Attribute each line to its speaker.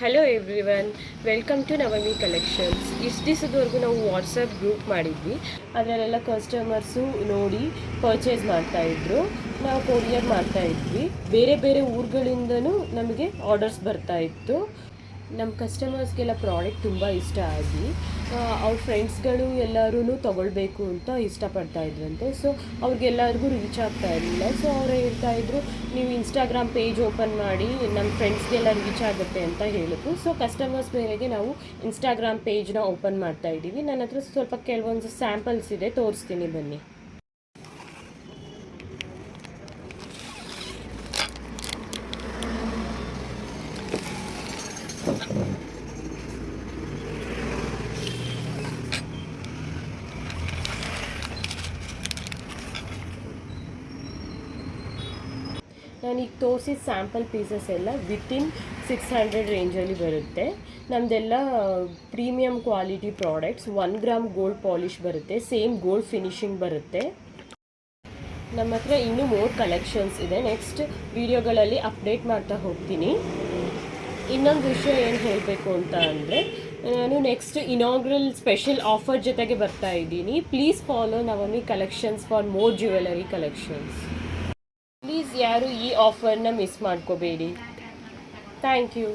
Speaker 1: Hello everyone, welcome to Navami collections. ಇಷ್ಟು ದಿವಸದವರೆಗೂ ನಾವು ವಾಟ್ಸಪ್ ಗ್ರೂಪ್ ಮಾಡಿದ್ವಿ. ಅದರಲ್ಲೆಲ್ಲ ಕಸ್ಟಮರ್ಸು ನೋಡಿ ಪರ್ಚೇಸ್ ಮಾಡ್ತಾಯಿದ್ರು. ನಾವು ಕೊರಿಯರ್ ಮಾಡ್ತಾಯಿದ್ವಿ. ಬೇರೆ ಬೇರೆ ಊರುಗಳಿಂದನೂ ನಮಗೆ ಆರ್ಡರ್ಸ್ ಬರ್ತಾಯಿತ್ತು. ನಮ್ಮ ಕಸ್ಟಮರ್ಸ್ಗೆಲ್ಲ ಪ್ರಾಡಕ್ಟ್ ತುಂಬ ಇಷ್ಟ ಆಗಿ ಅವ್ರ ಫ್ರೆಂಡ್ಸ್ಗಳು ಎಲ್ಲರೂ ತೊಗೊಳ್ಬೇಕು ಅಂತ ಇಷ್ಟಪಡ್ತಾ ಇದ್ರಂತೆ. ಸೊ ಅವ್ರಿಗೆಲ್ಲರಿಗೂ ರೀಚ್ ಆಗ್ತಾ ಇರಲಿಲ್ಲ. ಸೊ ಅವ್ರು ಹೇಳ್ತಾಯಿದ್ರು, ನೀವು ಇನ್ಸ್ಟಾಗ್ರಾಮ್ ಪೇಜ್ ಓಪನ್ ಮಾಡಿ ನಮ್ಮ ಫ್ರೆಂಡ್ಸ್ಗೆಲ್ಲ ರೀಚ್ ಆಗುತ್ತೆ ಅಂತ ಹೇಳಿದ್ರು. ಸೊ ಕಸ್ಟಮರ್ಸ್ ಮೇರೆಗೆ ನಾವು ಇನ್ಸ್ಟಾಗ್ರಾಮ್ ಪೇಜ್ನ ಓಪನ್ ಮಾಡ್ತಾ ಇದ್ದೀವಿ. ನನ್ನ ಹತ್ರ ಸ್ವಲ್ಪ ಕೆಲವೊಂದು ಸ್ಯಾಂಪಲ್ಸ್ ಇದೆ, ತೋರಿಸ್ತೀನಿ ಬನ್ನಿ. ನಾನೀಗ ತೋರಿಸಿದ ಸ್ಯಾಂಪಲ್ ಪೀಸಸ್ ಎಲ್ಲ ವಿತಿನ್ 600 ರೇಂಜಲ್ಲಿ ಬರುತ್ತೆ. ನಮ್ಮದೆಲ್ಲ premium quality products. 1 gram gold polish ಬರುತ್ತೆ, ಸೇಮ್ ಗೋಲ್ಡ್ ಫಿನಿಶಿಂಗ್ ಬರುತ್ತೆ. ನಮ್ಮ ಹತ್ರ ಇನ್ನೂ ಮೋರ್ ಕಲೆಕ್ಷನ್ಸ್ ಇದೆ, ನೆಕ್ಸ್ಟ್ ವಿಡಿಯೋಗಳಲ್ಲಿ ಅಪ್ಡೇಟ್ ಮಾಡ್ತಾ ಹೋಗ್ತೀನಿ. ಇನ್ನೊಂದು ವಿಷಯ ಏನು ಹೇಳಬೇಕು ಅಂತ ಅಂದರೆ, ನಾನು ನೆಕ್ಸ್ಟ್ ಇನಾಗ್ರಲ್ ಸ್ಪೆಷಲ್ ಆಫರ್ ಜೊತೆಗೆ ಬರ್ತಾ ಇದ್ದೀನಿ. Please follow Navami collections for more jewellery collections. Please ಯಾರು ಈ ಆಫರ್ನ ಮಿಸ್ ಮಾಡ್ಕೋಬೇಡಿ. Thank you.